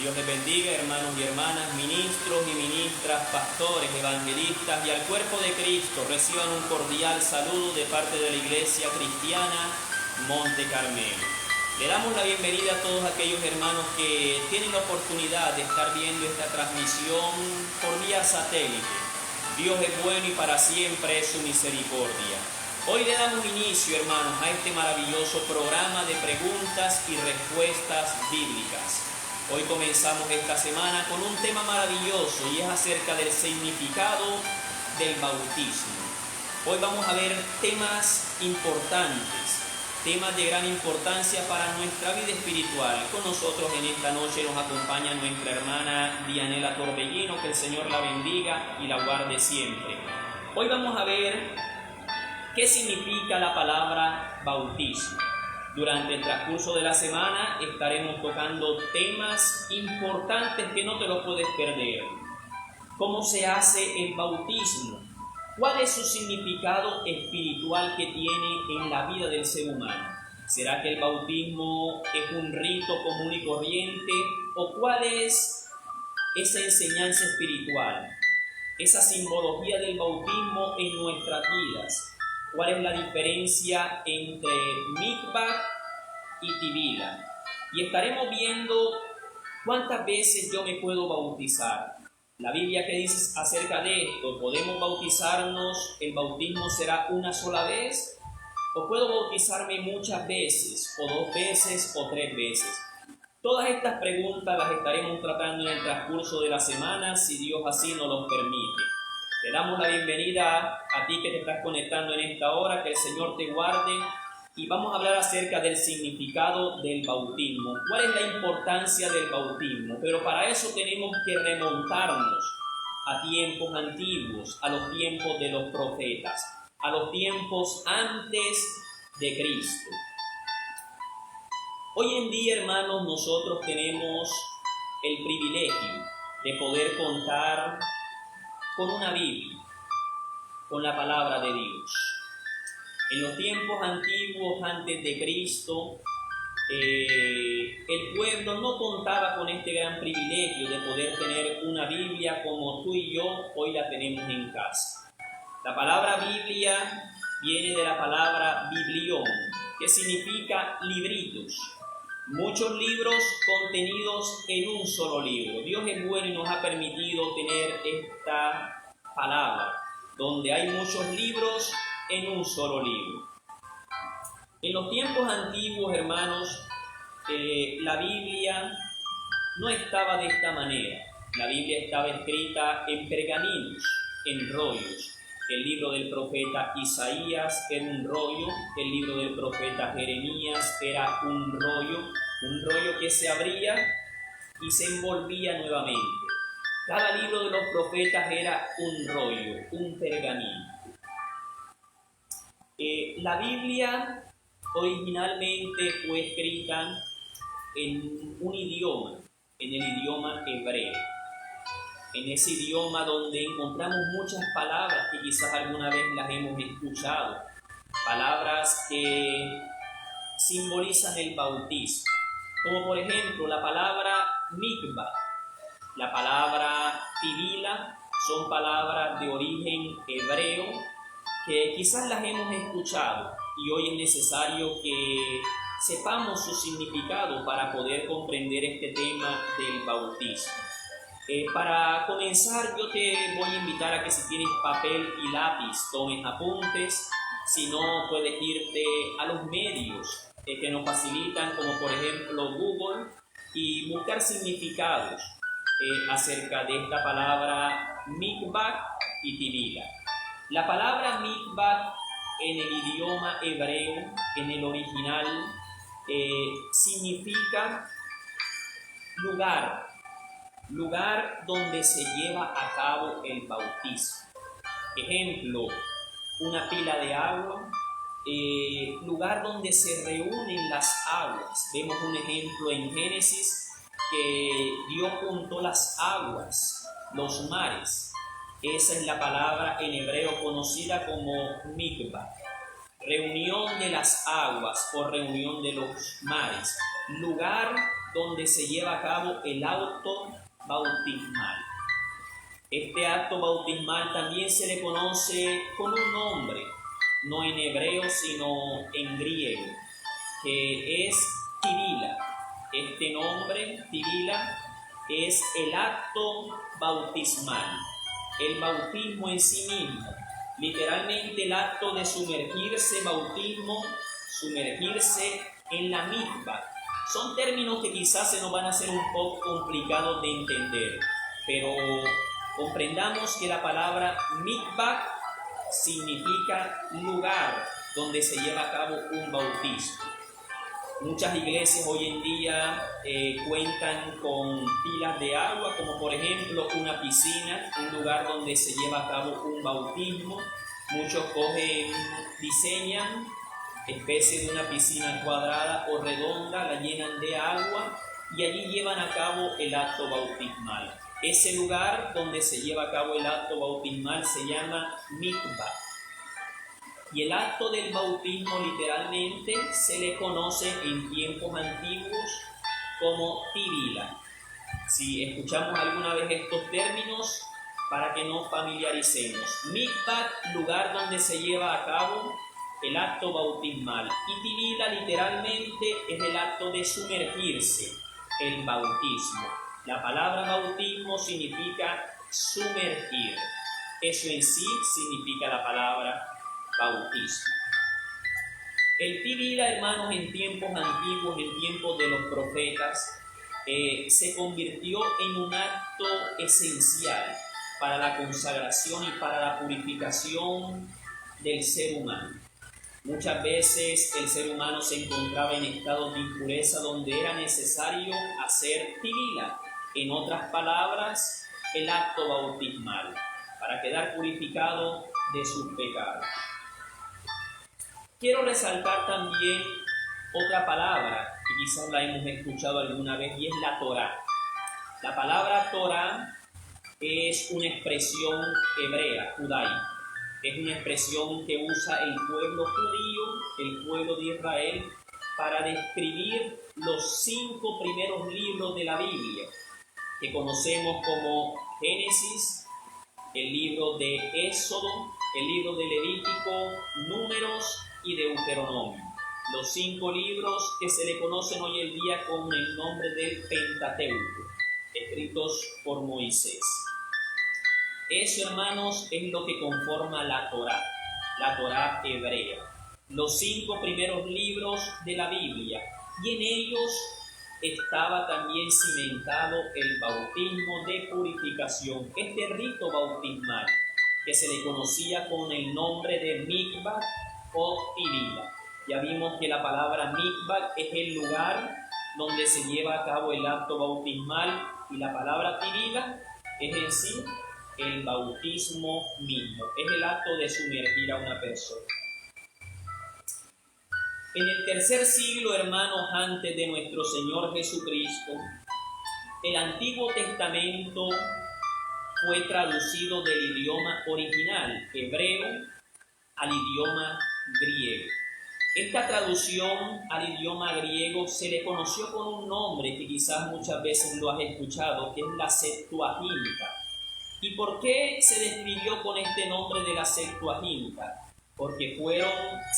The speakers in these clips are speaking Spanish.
Dios les bendiga, hermanos y hermanas, ministros y ministras, pastores, evangelistas y al cuerpo de Cristo. Reciban un cordial saludo de parte de la Iglesia Cristiana Monte Carmelo. Le damos la bienvenida a todos aquellos hermanos que tienen la oportunidad de estar viendo esta transmisión por vía satélite. Dios es bueno y para siempre es su misericordia. Hoy le damos inicio, hermanos, a este maravilloso programa de preguntas y respuestas bíblicas. Hoy comenzamos esta semana con un tema maravilloso y es acerca del significado del bautismo. Hoy vamos a ver temas importantes, temas de gran importancia para nuestra vida espiritual. Con nosotros en esta noche nos acompaña nuestra hermana Dianela Torbellino, que el Señor la bendiga y la guarde siempre. Hoy vamos a ver qué significa la palabra bautismo. Durante el transcurso de la semana estaremos tocando temas importantes que no te los puedes perder. ¿Cómo se hace el bautismo? ¿Cuál es su significado espiritual que tiene en la vida del ser humano? ¿Será que el bautismo es un rito común y corriente? ¿O cuál es esa enseñanza espiritual? Esa simbología del bautismo en nuestras vidas. ¿Cuál es la diferencia entre mikvah y tibila? Y estaremos viendo cuántas veces yo me puedo bautizar. La Biblia que dice acerca de esto, ¿podemos bautizarnos? ¿El bautismo será una sola vez? ¿O puedo bautizarme muchas veces? ¿O 2 veces? ¿O 3 veces? Todas estas preguntas las estaremos tratando en el transcurso de la semana, si Dios así nos lo permite. Te damos la bienvenida a ti que te estás conectando en esta hora, que el Señor te guarde y vamos a hablar acerca del significado del bautismo. ¿Cuál es la importancia del bautismo? Pero para eso tenemos que remontarnos a tiempos antiguos, a los tiempos de los profetas, a los tiempos antes de Cristo. Hoy en día, hermanos, nosotros tenemos el privilegio de poder contar con una Biblia, con la palabra de Dios. En los tiempos antiguos, antes de Cristo, el pueblo no contaba con este gran privilegio de poder tener una Biblia como tú y yo hoy la tenemos en casa. La palabra Biblia viene de la palabra biblión, que significa libritos. Muchos libros contenidos en un solo libro. Dios es bueno y nos ha permitido tener esta palabra, donde hay muchos libros en un solo libro. En los tiempos antiguos, hermanos, la Biblia no estaba de esta manera. La Biblia estaba escrita en pergaminos, en rollos. El libro del profeta Isaías era un rollo, el libro del profeta Jeremías era un rollo que se abría y se envolvía nuevamente. Cada libro de los profetas era un rollo, un pergamino. La Biblia originalmente fue escrita en un idioma, en el idioma hebreo. En ese idioma donde encontramos muchas palabras que quizás alguna vez las hemos escuchado. Palabras que simbolizan el bautismo. Como por ejemplo la palabra mikvah, la palabra tibila, son palabras de origen hebreo que quizás las hemos escuchado y hoy es necesario que sepamos su significado para poder comprender este tema del bautismo. Para comenzar, yo te voy a invitar a que si tienes papel y lápiz tomes apuntes, si no puedes irte a los medios que nos facilitan, como por ejemplo Google, y buscar significados acerca de esta palabra mikvah y tibila. La palabra mikvah en el idioma hebreo, en el original, significa lugar donde se lleva a cabo el bautismo. Ejemplo, una pila de agua, lugar donde se reúnen las aguas. Vemos un ejemplo en Génesis que Dios juntó las aguas, los mares. Esa es la palabra en hebreo conocida como mikvah. Reunión de las aguas o reunión de los mares. Lugar donde se lleva a cabo el acto bautismal. Este acto bautismal también se le conoce con un nombre, no en hebreo sino en griego, que es tibila. Este nombre, tibila, es el acto bautismal, el bautismo en sí mismo, literalmente el acto de sumergirse, bautismo, sumergirse en la mikvah. Son términos que quizás se nos van a hacer un poco complicados de entender, pero comprendamos que la palabra mikvah significa lugar donde se lleva a cabo un bautismo. Muchas iglesias hoy en día cuentan con pilas de agua, como por ejemplo una piscina, un lugar donde se lleva a cabo un bautismo. Muchos diseñan especie de una piscina cuadrada o redonda, la llenan de agua y allí llevan a cabo el acto bautismal. Ese lugar donde se lleva a cabo el acto bautismal se llama mikvah. Y el acto del bautismo literalmente se le conoce en tiempos antiguos como tibila. Si escuchamos alguna vez estos términos, para que nos familiaricemos. Mikvah, lugar donde se lleva a cabo el acto bautismal. Y tibila literalmente es el acto de sumergirse, el bautismo. La palabra bautismo significa sumergir. Eso en sí significa la palabra bautismo. El tibila, hermanos, en tiempos antiguos, en tiempos de los profetas, se convirtió en un acto esencial para la consagración y para la purificación del ser humano. Muchas veces el ser humano se encontraba en estados de impureza donde era necesario hacer tibila, en otras palabras, el acto bautismal, para quedar purificado de sus pecados. Quiero resaltar también otra palabra que quizás la hemos escuchado alguna vez y es la Torá. La palabra Torá es una expresión hebrea, judaica. Es una expresión que usa el pueblo judío, el pueblo de Israel, para describir los 5 primeros libros de la Biblia, que conocemos como Génesis, el libro de Éxodo, el libro de Levítico, Números y Deuteronomio. Los 5 libros que se le conocen hoy en día con el nombre del Pentateuco, escritos por Moisés. Eso, hermanos, es lo que conforma la Torá hebrea. Los 5 primeros libros de la Biblia, y en ellos estaba también cimentado el bautismo de purificación, este rito bautismal, que se le conocía con el nombre de mikvah o tibila. Ya vimos que la palabra mikvah es el lugar donde se lleva a cabo el acto bautismal, y la palabra tibila es en sí el bautismo mismo, es el acto de sumergir a una persona. En el 3er siglo, hermanos, antes de nuestro Señor Jesucristo, el Antiguo Testamento fue traducido del idioma original, hebreo, al idioma griego. Esta traducción al idioma griego se le conoció con un nombre que quizás muchas veces lo has escuchado, que es la Septuaginta. ¿Y por qué se describió con este nombre de la Septuaginta? Porque fueron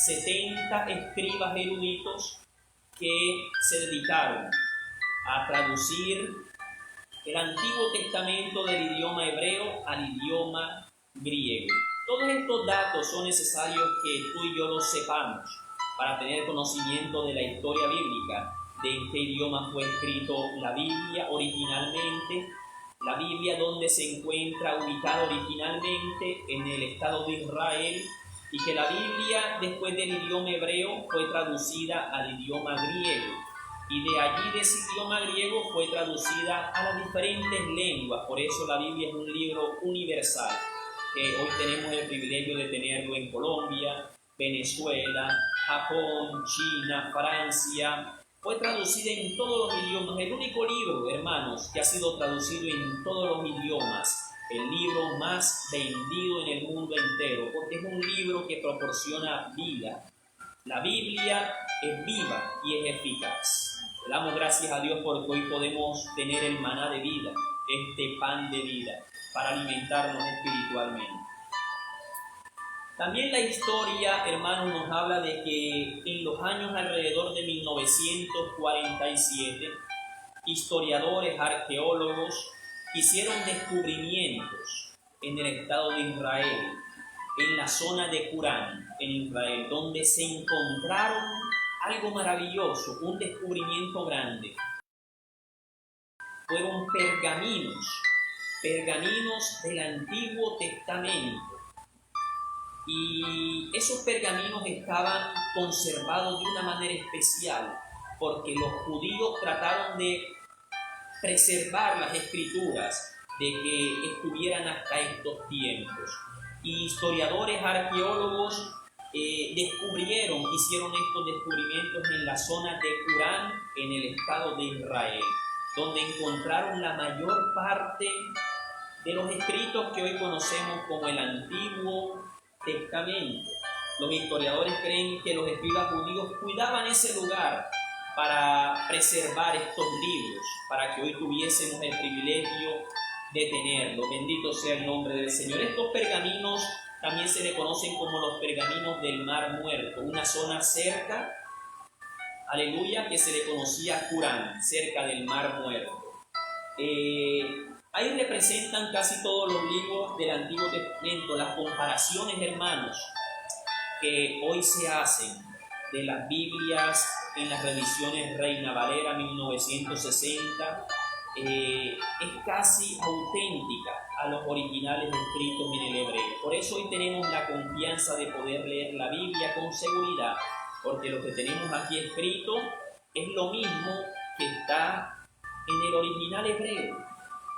70 escribas eruditos que se dedicaron a traducir el Antiguo Testamento del idioma hebreo al idioma griego. Todos estos datos son necesarios que tú y yo los sepamos para tener conocimiento de la historia bíblica, de en qué idioma fue escrito la Biblia originalmente, la Biblia donde se encuentra ubicada originalmente en el estado de Israel, y que la Biblia después del idioma hebreo fue traducida al idioma griego, y de allí de ese idioma griego fue traducida a las diferentes lenguas. Por eso la Biblia es un libro universal. Hoy tenemos el privilegio de tenerlo en Colombia, Venezuela, Japón, China, Francia. Fue traducida en todos los idiomas. El único libro, hermanos, que ha sido traducido en todos los idiomas. El libro más vendido en el mundo entero, porque es un libro que proporciona vida. La Biblia es viva y es eficaz. Le damos gracias a Dios porque hoy podemos tener el maná de vida, este pan de vida, para alimentarnos espiritualmente. También la historia, hermanos, nos habla de que en los años alrededor de 1947, historiadores, arqueólogos, hicieron descubrimientos en el Estado de Israel, en la zona de Qurán, en Israel, donde se encontraron algo maravilloso, un descubrimiento grande. Fueron pergaminos del Antiguo Testamento. Y esos pergaminos estaban conservados de una manera especial, porque los judíos trataron de preservar las escrituras, de que estuvieran hasta estos tiempos. Y historiadores, arqueólogos hicieron estos descubrimientos en la zona de Qurán, en el Estado de Israel, donde encontraron la mayor parte de los escritos que hoy conocemos como el Antiguo Testamento. Los historiadores creen que los escribas judíos cuidaban ese lugar para preservar estos libros, para que hoy tuviésemos el privilegio de tenerlos. Bendito sea el nombre del Señor. Estos pergaminos también se le conocen como los pergaminos del Mar Muerto, una zona cerca, aleluya, que se le conocía Qurán, cerca del Mar Muerto. Ahí representan casi todos los libros del Antiguo Testamento, las comparaciones, hermanos, que hoy se hacen de las Biblias en las revisiones Reina Valera 1960, es casi auténtica a los originales escritos en el hebreo. Por eso hoy tenemos la confianza de poder leer la Biblia con seguridad, porque lo que tenemos aquí escrito es lo mismo que está en el original hebreo,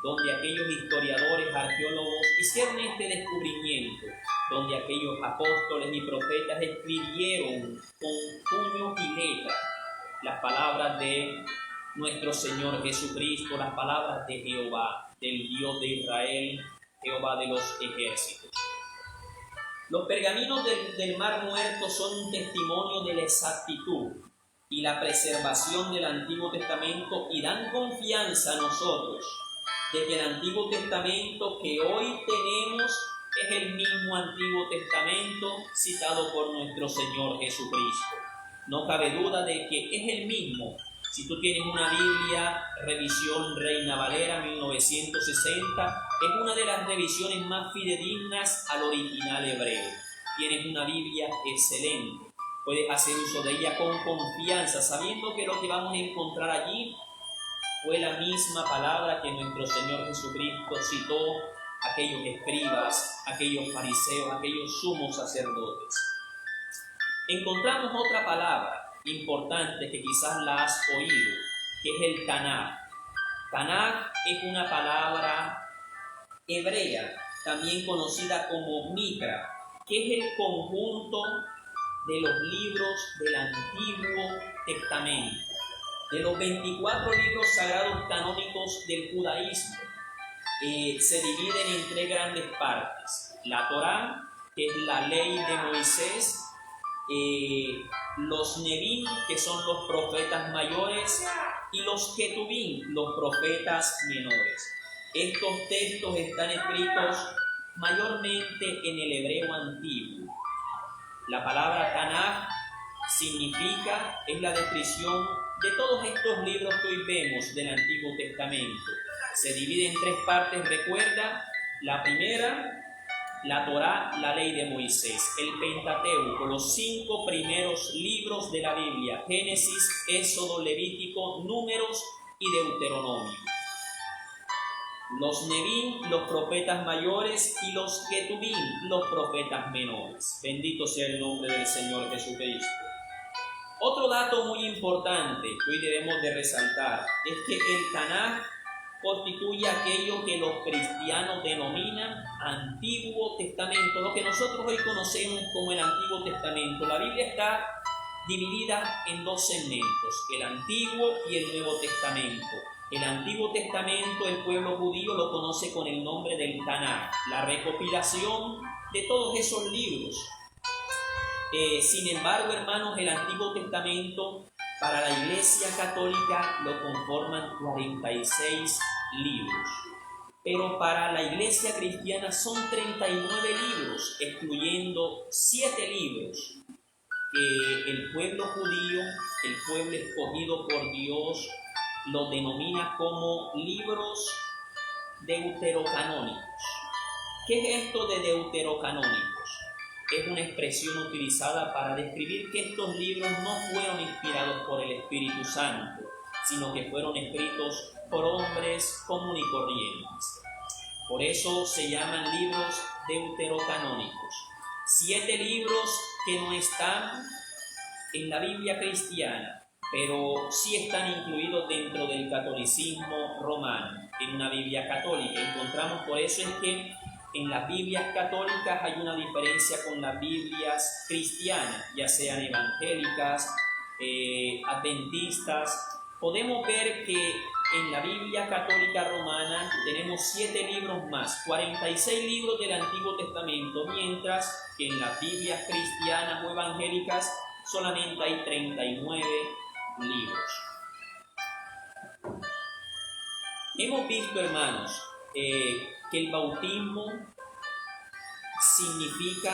donde aquellos historiadores, arqueólogos hicieron este descubrimiento, donde aquellos apóstoles y profetas escribieron con puño y letra las palabras de nuestro Señor Jesucristo, las palabras de Jehová, del Dios de Israel, Jehová de los ejércitos. Los pergaminos del Mar Muerto son un testimonio de la exactitud y la preservación del Antiguo Testamento y dan confianza a nosotros de que el Antiguo Testamento que hoy tenemos es el mismo Antiguo Testamento citado por nuestro Señor Jesucristo. No cabe duda de que es el mismo. Si tú tienes una Biblia, revisión Reina Valera 1960, es una de las revisiones más fidedignas al original hebreo. Tienes una Biblia excelente. Puedes hacer uso de ella con confianza, sabiendo que lo que vamos a encontrar allí fue la misma palabra que nuestro Señor Jesucristo citó a aquellos escribas, aquellos fariseos, aquellos sumos sacerdotes. Encontramos otra palabra importante que quizás la has oído, que es el Tanaj. Tanaj es una palabra hebrea, también conocida como Mikra, que es el conjunto de los libros del Antiguo Testamento. De los 24 libros sagrados canónicos del judaísmo, se dividen en tres grandes partes. La Torá, que es la ley de Moisés, los Nebim, que son los profetas mayores, y los Ketubim, los profetas menores. Estos textos están escritos mayormente en el hebreo antiguo. La palabra Tanaj significa, es la descripción de todos estos libros que hoy vemos del Antiguo Testamento. Se divide en tres partes, recuerda. La primera, la Torá, la ley de Moisés, el Pentateuco, los 5 primeros libros de la Biblia: Génesis, Éxodo, Levítico, Números y Deuteronomio. Los Nebim, los profetas mayores, y los Ketubim, los profetas menores. Bendito sea el nombre del Señor Jesucristo. Otro dato muy importante que hoy debemos de resaltar es que el Tanaj constituye aquello que los cristianos denominan Antiguo Testamento, lo que nosotros hoy conocemos como el Antiguo Testamento. La Biblia está dividida en dos segmentos, el Antiguo y el Nuevo Testamento. El Antiguo Testamento, el pueblo judío lo conoce con el nombre del Tanaj, la recopilación de todos esos libros. Sin embargo, hermanos, el Antiguo Testamento Para la Iglesia Católica lo conforman 46 libros, pero para la Iglesia Cristiana son 39 libros, excluyendo 7 libros que el pueblo judío, el pueblo escogido por Dios, lo denomina como libros deuterocanónicos. ¿Qué es esto de deuterocanónicos? Es una expresión utilizada para describir que estos libros no fueron inspirados por el Espíritu Santo, sino que fueron escritos por hombres comunes y corrientes. Por eso se llaman libros deuterocanónicos. 7 libros que no están en la Biblia cristiana, pero sí están incluidos dentro del catolicismo romano, en una Biblia católica. Encontramos por eso es que en las Biblias católicas hay una diferencia con las Biblias cristianas, ya sean evangélicas, adventistas. Podemos ver que en la Biblia católica romana tenemos 7 libros más, 46 libros del Antiguo Testamento, mientras que en las Biblias cristianas o evangélicas solamente hay 39 libros. Hemos visto, hermanos, que el bautismo significa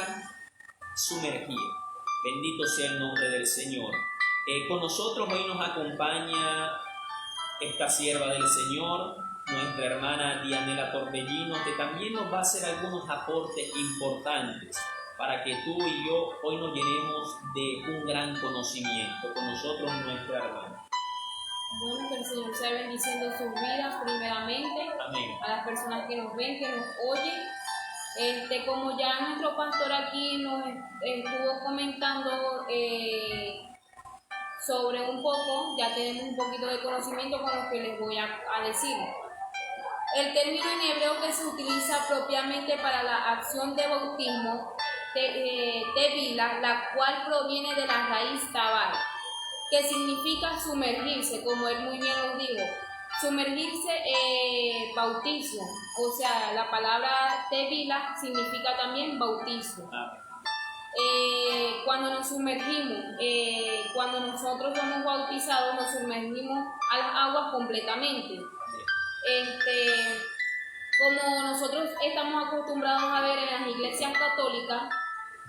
sumergir. Bendito sea el nombre del Señor. Con nosotros hoy nos acompaña esta sierva del Señor, nuestra hermana Dianela Torbellino, que también nos va a hacer algunos aportes importantes para que tú y yo hoy nos llenemos de un gran conocimiento. Con nosotros nuestra hermana. Bueno, que el Señor sea bendiciendo sus vidas primeramente. Amén. A las personas que nos ven, que nos oyen. Como ya nuestro pastor aquí nos estuvo comentando sobre un poco, ya tenemos un poquito de conocimiento con lo que les voy a decir. El término en hebreo que se utiliza propiamente para la acción de bautismo, tevila, la cual proviene de la raíz tabar, que significa sumergirse, como él muy bien lo dijo. Sumergirse, bautismo, o sea, la palabra tevila significa también bautismo. Cuando nos sumergimos, cuando nosotros somos bautizados, nos sumergimos a las aguas completamente. Como nosotros estamos acostumbrados a ver en las iglesias católicas,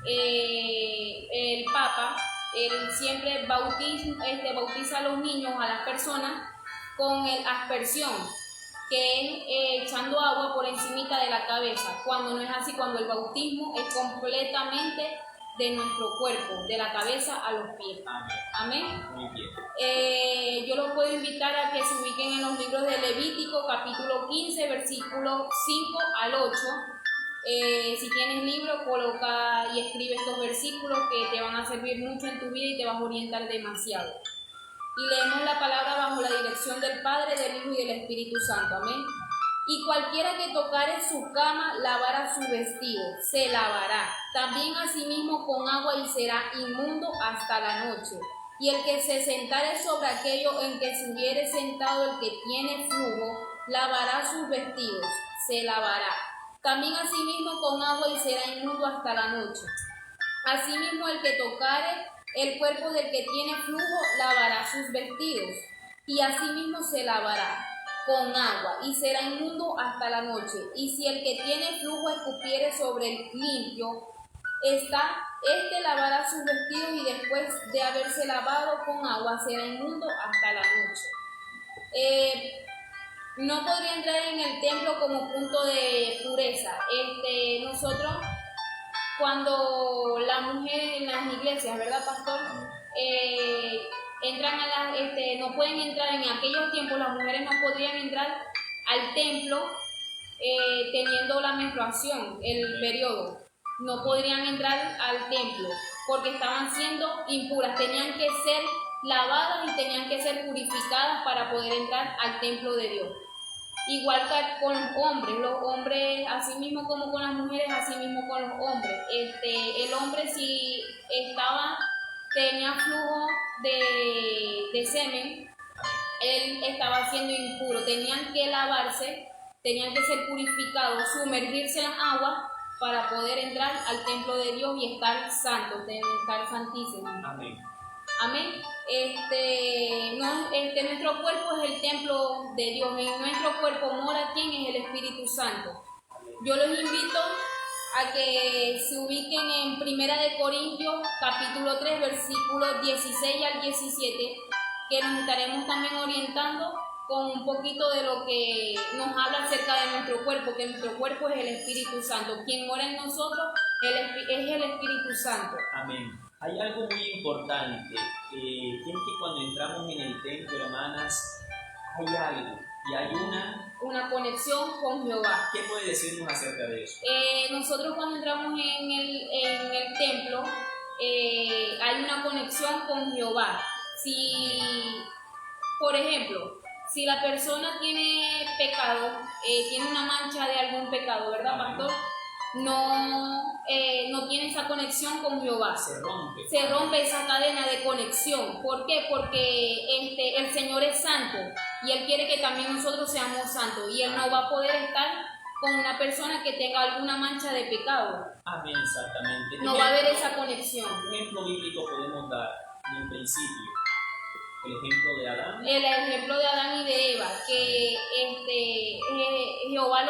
el Papa, él siempre bautiza a los niños, a las personas, con el aspersión, que es echando agua por encimita de la cabeza, cuando no es así, cuando el bautismo es completamente de nuestro cuerpo, de la cabeza a los pies. Amén. Muy bien. Yo los puedo invitar a que se ubiquen en los libros de Levítico, capítulo 15, versículos 5 al 8. Si tienes libro, coloca y escribe estos versículos que te van a servir mucho en tu vida y te vas a orientar demasiado. Y leemos la palabra bajo la dirección del Padre, del Hijo y del Espíritu Santo. Amén. Y cualquiera que tocare su cama lavará su vestido, se lavará. También asimismo con agua y será inmundo hasta la noche. Y el que se sentare sobre aquello en que se hubiere sentado el que tiene flujo, lavará sus vestidos, se lavará. También asimismo con agua y será inmundo hasta la noche. Asimismo el que tocare el cuerpo del que tiene flujo, lavará sus vestidos, y asimismo se lavará con agua, y será inmundo hasta la noche. Y si el que tiene flujo escupiere sobre el limpio, lavará sus vestidos, y después de haberse lavado con agua, será inmundo hasta la noche. No podría entrar en el templo como punto de pureza. Nosotros, cuando las mujeres en las iglesias, ¿verdad, pastor? Entran no pueden entrar en aquellos tiempos, las mujeres no podrían entrar al templo teniendo la menstruación, el periodo. No podrían entrar al templo porque estaban siendo impuras, tenían que ser lavadas y tenían que ser purificadas para poder entrar al templo de Dios. Igual que con los hombres así mismo como con las mujeres, así mismo con los hombres. El hombre si tenía flujo de semen, él estaba siendo impuro, tenían que lavarse, tenían que ser purificados, sumergirse en agua para poder entrar al templo de Dios y estar santos, estar santísimos. Amén. Amén. Nuestro cuerpo es el templo de Dios. En nuestro cuerpo mora quien es el Espíritu Santo. Yo los invito a que se ubiquen en Primera de Corintios, capítulo 3, versículos 16 al 17, que nos estaremos también orientando con un poquito de lo que nos habla acerca de nuestro cuerpo, que nuestro cuerpo es el Espíritu Santo. Quien mora en nosotros es el Espíritu Santo. Amén. Hay algo muy importante, que es que cuando entramos en el templo, hermanas, hay algo, y hay una conexión con Jehová. ¿Qué puede decirnos acerca de eso? Nosotros cuando entramos en el templo, hay una conexión con Jehová. Si, por ejemplo, si la persona tiene pecado, tiene una mancha de algún pecado, ¿verdad, pastor? No tiene esa conexión con Jehová. Se rompe esa cadena de conexión. ¿Por qué? Porque el Señor es santo y Él quiere que también nosotros seamos santos, y Él no va a poder estar con una persona que tenga alguna mancha de pecado. Amén, exactamente. No va a haber esa conexión. ¿Qué ejemplo bíblico podemos dar en el principio? El ejemplo de Adán. El ejemplo de Adán y de Eva, que Jehová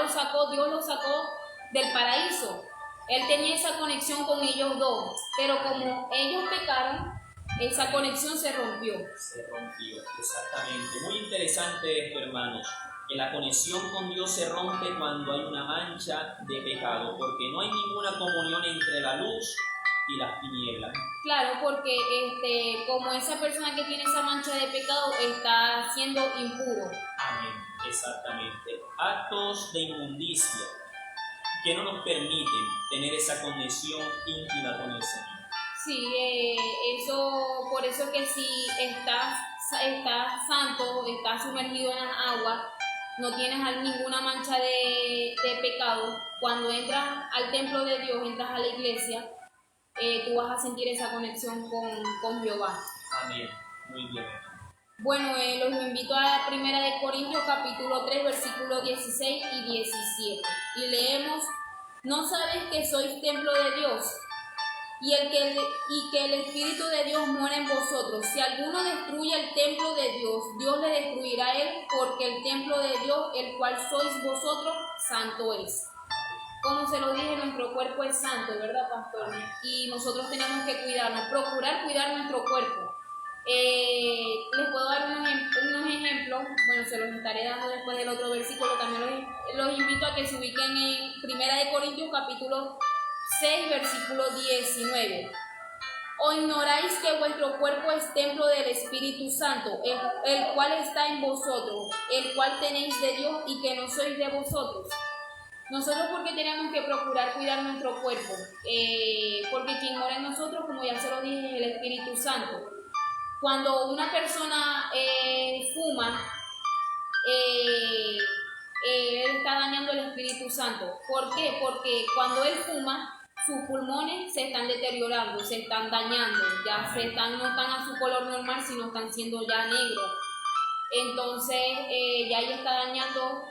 Dios los sacó del paraíso. Él tenía esa conexión con ellos dos, pero como ellos pecaron, esa conexión se rompió. Se rompió, exactamente. Muy interesante esto, hermanos, que la conexión con Dios se rompe cuando hay una mancha de pecado, porque no hay ninguna comunión entre la luz y las tinieblas. Claro, porque como esa persona que tiene esa mancha de pecado está siendo impuro. Amén, exactamente. Actos de inmundicia que no nos permiten tener esa conexión íntima con el Señor. Sí, por eso que si estás santo, estás sumergido en las aguas, no tienes ninguna mancha de pecado, cuando entras al templo de Dios, entras a la iglesia, tú vas a sentir esa conexión con Jehová. Amén, muy bien. Bueno, los invito a Primera de Corintios capítulo 3, versículos 16 y 17. Y leemos: ¿no sabéis que sois templo de Dios y que el Espíritu de Dios mora en vosotros? Si alguno destruye el templo de Dios, Dios le destruirá a él, porque el templo de Dios, el cual sois vosotros, santo es. Como se lo dije, nuestro cuerpo es santo, ¿verdad, pastor? Y nosotros tenemos que cuidarnos, procurar cuidar nuestro cuerpo. Les puedo dar unos ejemplos, bueno, se los estaré dando después del otro versículo. También los invito a que se ubiquen en Primera de Corintios capítulo 6, versículo 19. ¿O ignoráis que vuestro cuerpo es templo del Espíritu Santo, el cual está en vosotros, el cual tenéis de Dios, y que no sois de vosotros? Nosotros, porque tenemos que procurar cuidar nuestro cuerpo, porque quien mora en nosotros, como ya se lo dije, es el Espíritu Santo. Cuando una persona fuma, él está dañando el Espíritu Santo. ¿Por qué? Porque cuando él fuma, sus pulmones se están deteriorando, se están dañando, no están a su color normal, sino están siendo ya negros. Entonces, ya ahí está dañando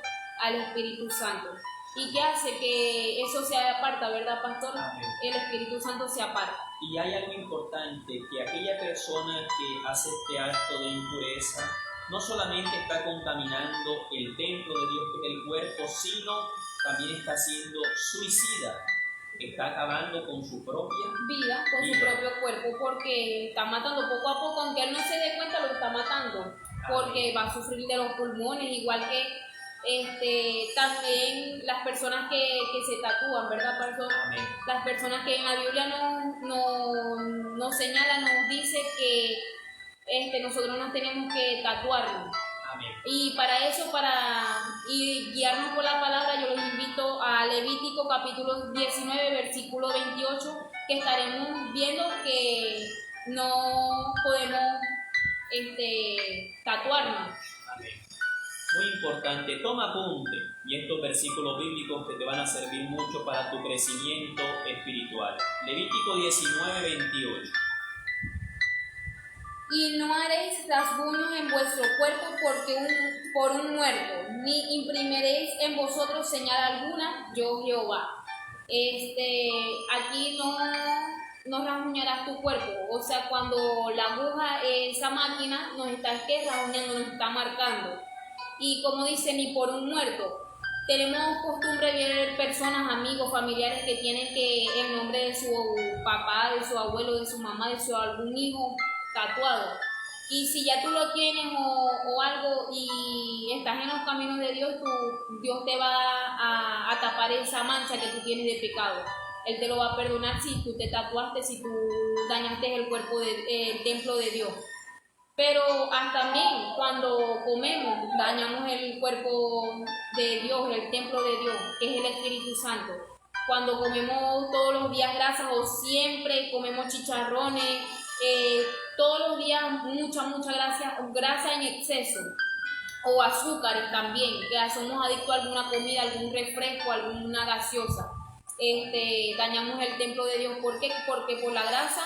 al Espíritu Santo. ¿Y qué hace? Que eso se aparta, ¿verdad, pastor? Amén. El Espíritu Santo se aparta. Y hay algo importante, que aquella persona que hace este acto de impureza no solamente está contaminando el templo de Dios, que es el cuerpo, sino también está siendo suicida, está acabando con su propia vida, con su propio cuerpo, porque está matando poco a poco, aunque él no se dé cuenta, lo está matando, porque va a sufrir de los pulmones, igual que también las personas que se tatúan, ¿verdad, pastor? Amén. Las personas que en la Biblia nos señala, nos dice que nosotros nos tenemos que tatuarnos. Amén. Y para eso, y guiarnos por la palabra, yo los invito a Levítico capítulo 19, versículo 28, que estaremos viendo que no podemos tatuarnos. Amén. Muy importante, toma apunte, y estos versículos bíblicos que te van a servir mucho para tu crecimiento espiritual. Levítico 19, 28. Y no haréis rasguños en vuestro cuerpo por un muerto, ni imprimiréis en vosotros señal alguna, yo Jehová. Aquí no rasguñarás tu cuerpo. O sea, cuando la aguja, esa máquina, nos está rasguñando, nos está marcando. Y como dice, ni por un muerto. Tenemos costumbre de ver personas, amigos, familiares que tienen el nombre de su papá, de su abuelo, de su mamá, de su algún hijo tatuado. Y si ya tú lo tienes o algo y estás en los caminos de Dios, Dios te va a tapar esa mancha que tú tienes de pecado. Él te lo va a perdonar si tú te tatuaste, si tú dañaste el cuerpo, el templo de Dios. Pero también cuando comemos, dañamos el cuerpo de Dios, el templo de Dios, que es el Espíritu Santo. Cuando comemos todos los días grasas o siempre comemos chicharrones, todos los días mucha grasa en exceso o azúcares también, que somos adictos a alguna comida, algún refresco, alguna gaseosa. Dañamos el templo de Dios. ¿Por qué? Porque por la grasa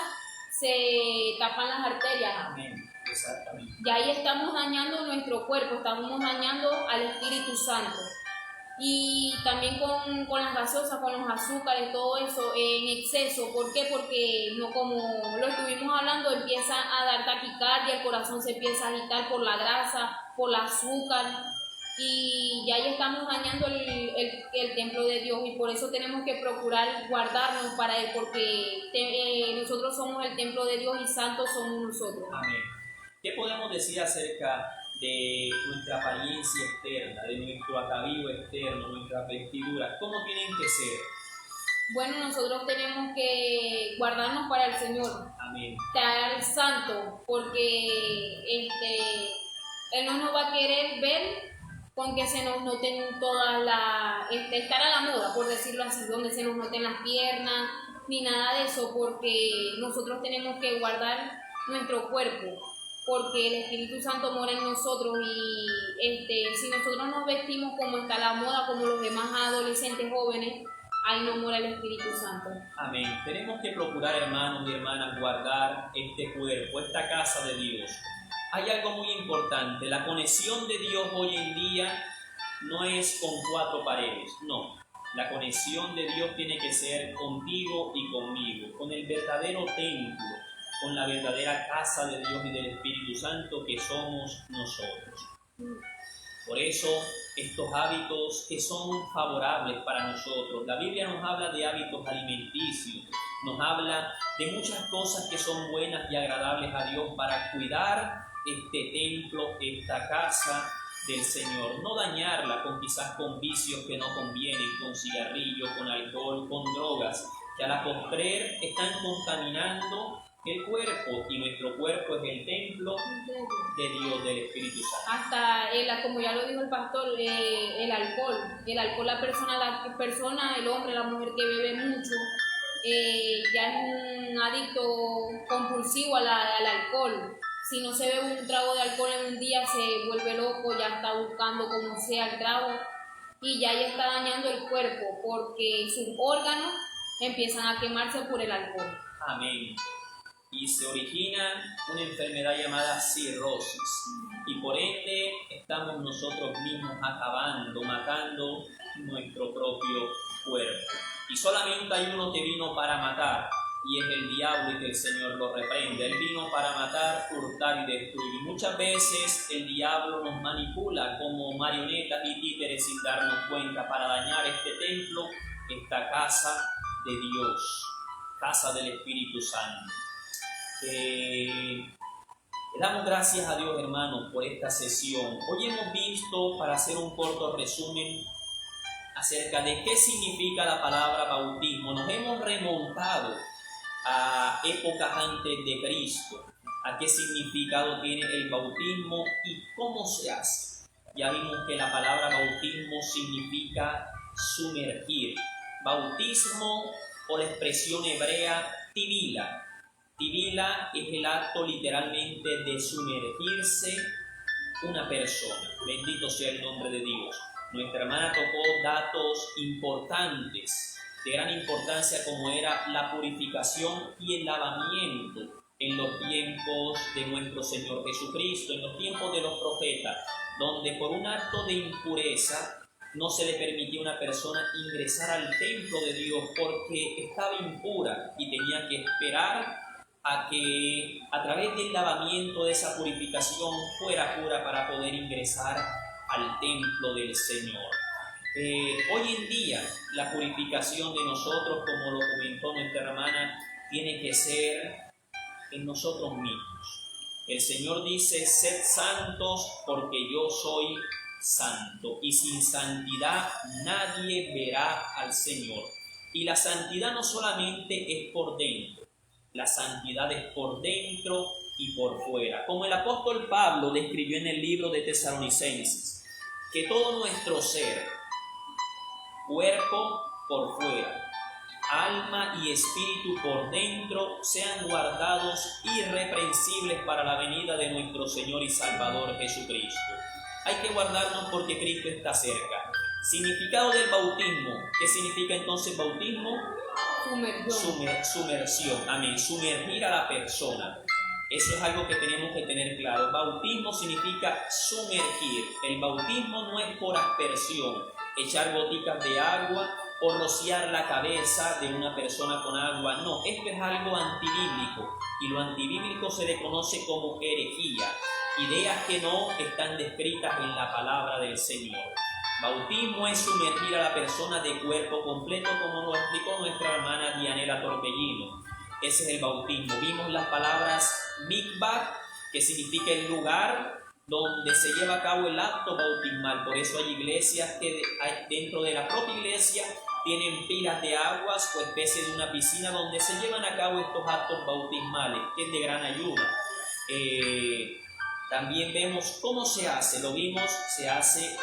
se tapan las arterias. Amén. Exactamente. Y ahí estamos dañando nuestro cuerpo, estamos dañando al Espíritu Santo. Y también con las gaseosas, con los azúcares, todo eso en exceso. ¿Por qué? Porque no, como lo estuvimos hablando, empieza a dar taquicardia, el corazón se empieza a agitar por la grasa, por el azúcar. Y ahí estamos dañando el templo de Dios, y por eso tenemos que procurar guardarnos para Él, porque nosotros somos el templo de Dios y santos somos nosotros. Amén. ¿Qué podemos decir acerca de nuestra apariencia externa, de nuestro atavío externo, nuestras vestiduras? ¿Cómo tienen que ser? Bueno, nosotros tenemos que guardarnos para el Señor. Amén. Estar santo, porque Él no nos va a querer ver con que se nos noten todas estar a la moda, por decirlo así, donde se nos noten las piernas, ni nada de eso, porque nosotros tenemos que guardar nuestro cuerpo, porque el Espíritu Santo mora en nosotros. Y si nosotros nos vestimos como está la moda, como los demás adolescentes jóvenes, ahí no mora el Espíritu Santo. Amén. Tenemos que procurar, hermanos y hermanas, guardar este cuerpo, esta casa de Dios. Hay algo muy importante: la conexión de Dios hoy en día no es con cuatro paredes, no. La conexión de Dios tiene que ser contigo y conmigo, con el verdadero templo, con la verdadera casa de Dios y del Espíritu Santo que somos nosotros. Por eso, estos hábitos que son favorables para nosotros, la Biblia nos habla de hábitos alimenticios, nos habla de muchas cosas que son buenas y agradables a Dios para cuidar este templo, esta casa del Señor, no dañarla con vicios que no convienen, con cigarrillos, con alcohol, con drogas, que a la postrer están contaminando el cuerpo, y nuestro cuerpo es el templo de Dios, del Espíritu Santo. Hasta, como ya lo dijo el pastor, el alcohol, la persona, el hombre, la mujer que bebe mucho, ya es un adicto compulsivo al alcohol. Si no se bebe un trago de alcohol en un día, se vuelve loco, ya está buscando como sea el trago, y ya está dañando el cuerpo, porque sus órganos empiezan a quemarse por el alcohol. Amén. Y se origina una enfermedad llamada cirrosis, y por ende estamos nosotros mismos matando nuestro propio cuerpo. Y solamente hay uno que vino para matar, y es el diablo, y que el Señor lo reprende. Él vino para matar, hurtar y destruir. Y muchas veces el diablo nos manipula como marionetas y títeres sin darnos cuenta, para dañar este templo, esta casa de Dios, casa del Espíritu Santo. Le damos gracias a Dios, hermanos, por esta sesión. Hoy hemos visto, para hacer un corto resumen, acerca de qué significa la palabra bautismo. Nos hemos remontado a épocas antes de Cristo, a qué significado tiene el bautismo y cómo se hace. Ya vimos que la palabra bautismo significa sumergir. Bautismo, o la expresión hebrea tibila. Tibila es el acto literalmente de sumergirse una persona. Bendito sea el nombre de Dios. Nuestra hermana tocó datos importantes, de gran importancia, como era la purificación y el lavamiento en los tiempos de nuestro Señor Jesucristo, en los tiempos de los profetas, donde por un acto de impureza no se le permitía a una persona ingresar al templo de Dios porque estaba impura y tenía que esperar a que a través del lavamiento de esa purificación fuera pura para poder ingresar al templo del Señor. Hoy en día la purificación de nosotros, como lo comentó nuestra hermana, tiene que ser en nosotros mismos. El Señor dice: sed santos porque yo soy santo, y sin santidad nadie verá al Señor. Y la santidad no solamente es por dentro, la santidad es por dentro y por fuera. Como el apóstol Pablo describió en el libro de Tesalonicenses, que todo nuestro ser, cuerpo por fuera, alma y espíritu por dentro, sean guardados irreprensibles para la venida de nuestro Señor y Salvador Jesucristo. Hay que guardarnos porque Cristo está cerca. Significado del bautismo. ¿Qué significa entonces bautismo? Sumersión. Amén. Sumergir a la persona. Eso es algo que tenemos que tener claro. Bautismo significa sumergir. El bautismo no es por aspersión, echar goticas de agua o rociar la cabeza de una persona con agua. No, esto es algo antibíblico, y lo antibíblico se le conoce como herejía, ideas que no están descritas en la palabra del Señor. Bautismo es sumergir a la persona de cuerpo completo, como lo explicó nuestra hermana Dianela Torbellino. Ese es el bautismo. Vimos las palabras mikvah, que significa el lugar donde se lleva a cabo el acto bautismal. Por eso hay iglesias que dentro de la propia iglesia tienen pilas de aguas o especie de una piscina donde se llevan a cabo estos actos bautismales, que es de gran ayuda. También vemos cómo se hace. Lo vimos, se hace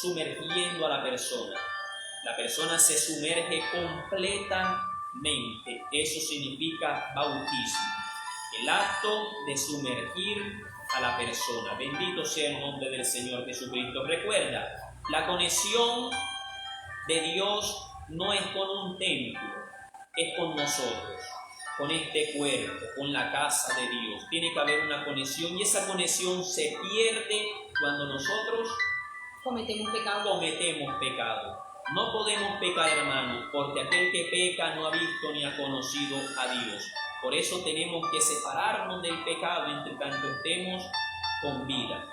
sumergiendo a la persona. La persona se sumerge completamente. Eso significa bautismo. El acto de sumergir a la persona. Bendito sea el nombre del Señor Jesucristo. Recuerda, la conexión de Dios no es con un templo, es con nosotros, con este cuerpo, con la casa de Dios. Tiene que haber una conexión, y esa conexión se pierde cuando nosotros cometemos pecado. No podemos pecar, hermanos, porque aquel que peca no ha visto ni ha conocido a Dios. Por eso tenemos que separarnos del pecado entre tanto estemos con vida.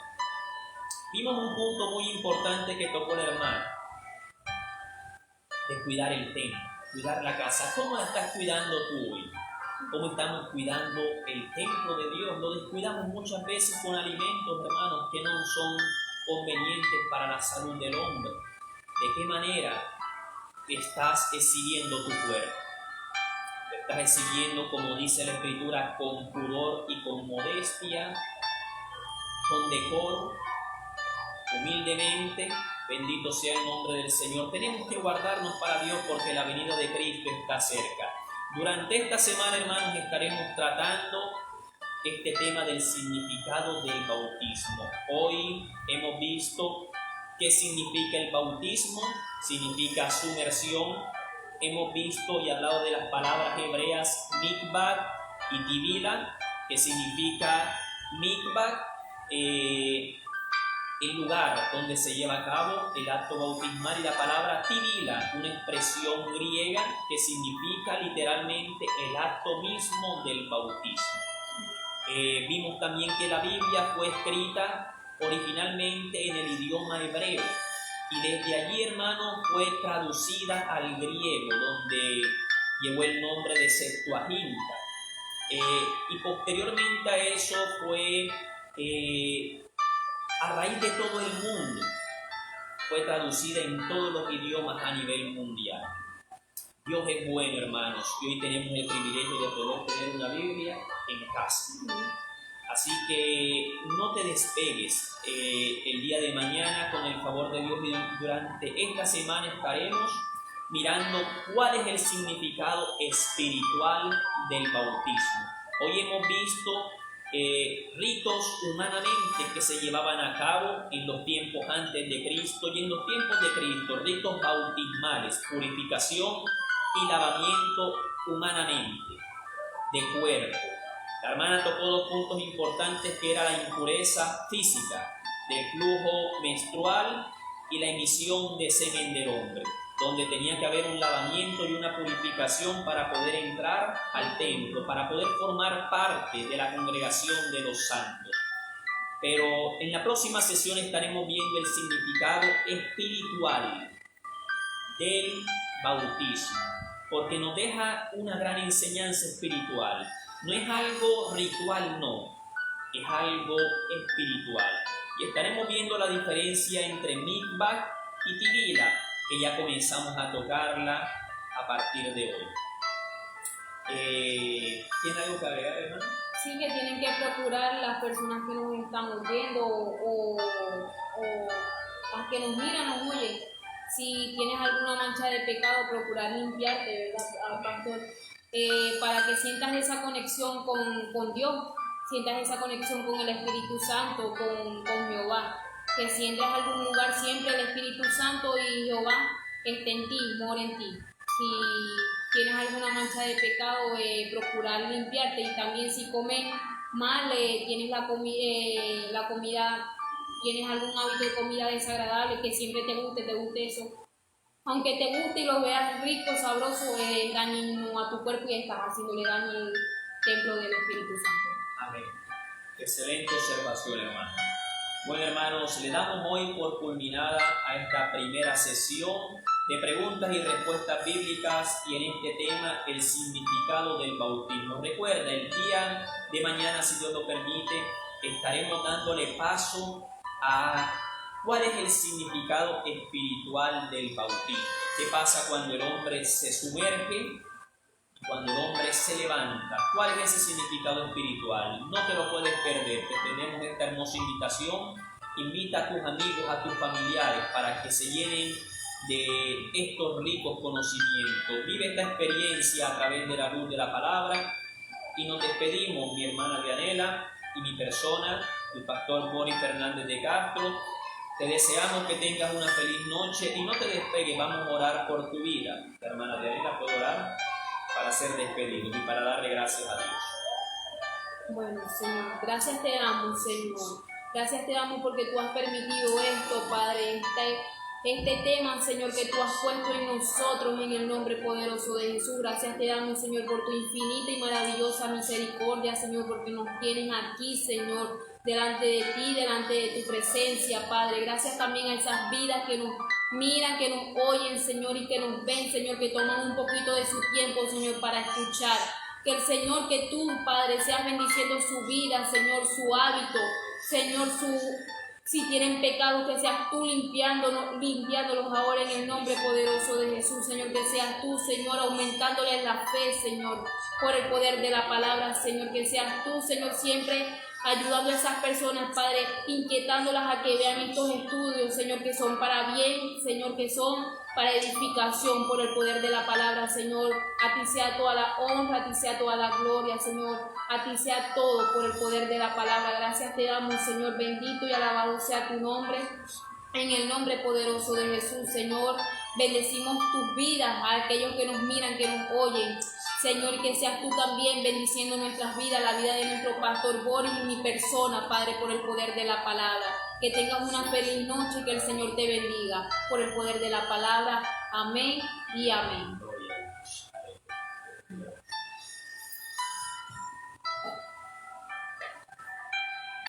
Vimos un punto muy importante que tocó la hermana, de cuidar el templo, cuidar la casa. ¿Cómo la estás cuidando tú hoy? ¿Cómo estamos cuidando el templo de Dios? Lo descuidamos muchas veces con alimentos, hermanos, que no son convenientes para la salud del hombre. ¿De qué manera estás exhibiendo tu cuerpo? ¿Te estás exhibiendo, como dice la Escritura, con pudor y con modestia, con decoro, humildemente? Bendito sea el nombre del Señor. Tenemos que guardarnos para Dios porque la venida de Cristo está cerca. Durante esta semana, hermanos, estaremos tratando este tema del significado del bautismo. Hoy hemos visto qué significa el bautismo. Significa sumersión. Hemos visto y hablado de las palabras hebreas mikvah y tivila, que significa mikvah, el lugar donde se lleva a cabo el acto bautismal, y la palabra tivila, una expresión griega que significa literalmente el acto mismo del bautismo. Vimos también que la Biblia fue escrita originalmente en el idioma hebreo, y desde allí, hermanos, fue traducida al griego, donde llevó el nombre de Septuaginta. Y posteriormente a eso fue, a raíz de todo el mundo, fue traducida en todos los idiomas a nivel mundial. Dios es bueno, hermanos, y hoy tenemos el privilegio de poder tener una Biblia en casa. Así que no te despegues. El día de mañana, con el favor de Dios, durante esta semana estaremos mirando cuál es el significado espiritual del bautismo. Hoy hemos visto ritos humanamente que se llevaban a cabo en los tiempos antes de Cristo y en los tiempos de Cristo, ritos bautismales, purificación y lavamiento humanamente de cuerpo. La hermana tocó dos puntos importantes, que era la impureza física del flujo menstrual y la emisión de semen del hombre, donde tenía que haber un lavamiento y una purificación para poder entrar al templo, para poder formar parte de la congregación de los santos. Pero en la próxima sesión estaremos viendo el significado espiritual del bautismo, porque nos deja una gran enseñanza espiritual. No es algo ritual, no, es algo espiritual. Y estaremos viendo la diferencia entre mikvah y tivila, que ya comenzamos a tocarla a partir de hoy. ¿Tiene algo que agregar, hermano? Sí, que tienen que procurar las personas que nos están oyendo o las que nos miran, nos oyen. Si tienes alguna mancha de pecado, procurar limpiarte, ¿verdad, pastor? Para que sientas esa conexión con Dios, sientas esa conexión con el Espíritu Santo, con Jehová. Que si entras a algún lugar, siempre el Espíritu Santo y Jehová esté en ti, mora en ti. Si tienes alguna mancha de pecado, procurar limpiarte. Y también si comes mal, tienes la comida, tienes algún hábito de comida desagradable, que siempre te guste eso. Aunque te guste y lo veas rico, sabroso, daño a tu cuerpo y estás haciéndole daño al templo del Espíritu Santo. Amén. Excelente observación, hermano. Bueno, hermanos, le damos hoy por culminada a esta primera sesión de preguntas y respuestas bíblicas y en este tema el significado del bautismo. Recuerda, el día de mañana, si Dios lo permite, estaremos dándole paso a cuál es el significado espiritual del bautismo. ¿Qué pasa cuando el hombre se sumerge? Cuando el hombre se levanta, ¿cuál es ese significado espiritual? No te lo puedes perder. Te tenemos esta hermosa invitación. Invita a tus amigos, a tus familiares para que se llenen de estos ricos conocimientos. Vive esta experiencia a través de la luz de la palabra y nos despedimos, mi hermana Dianela y mi persona, el pastor Boris Fernández de Castro. Te deseamos que tengas una feliz noche y no te despegues. Vamos a orar por tu vida. La hermana Dianela, ¿puedo orar? Para ser despedidos y para darle gracias a Dios. Bueno, Señor, gracias te damos, Señor. Gracias te damos porque tú has permitido esto, Padre, este tema, Señor, que tú has puesto en nosotros en el nombre poderoso de Jesús. Gracias te damos, Señor, por tu infinita y maravillosa misericordia, Señor, porque nos tienes aquí, Señor, delante de ti, delante de tu presencia, Padre. Gracias también a esas vidas que nos miran, que nos oyen, Señor, y que nos ven, Señor, que toman un poquito de su tiempo, Señor, para escuchar. Que el Señor, que tú, Padre, seas bendiciendo su vida, Señor, su hábito, Señor, si tienen pecados, que seas tú limpiándolos ahora en el nombre poderoso de Jesús, Señor, que seas tú, Señor, aumentándoles la fe, Señor, por el poder de la palabra, Señor, que seas tú, Señor, siempre ayudando a esas personas, Padre, inquietándolas a que vean estos estudios, Señor, que son para bien, Señor, que son para edificación por el poder de la palabra, Señor. A ti sea toda la honra, a ti sea toda la gloria, Señor. A ti sea todo por el poder de la palabra. Gracias te damos, Señor, bendito y alabado sea tu nombre. En el nombre poderoso de Jesús, Señor, bendecimos tus vidas a aquellos que nos miran, que nos oyen. Señor, y que seas tú también bendiciendo nuestras vidas, la vida de nuestro pastor Boris y mi persona, Padre, por el poder de la palabra. Que tengas una feliz noche y que el Señor te bendiga por el poder de la palabra. Amén y amén.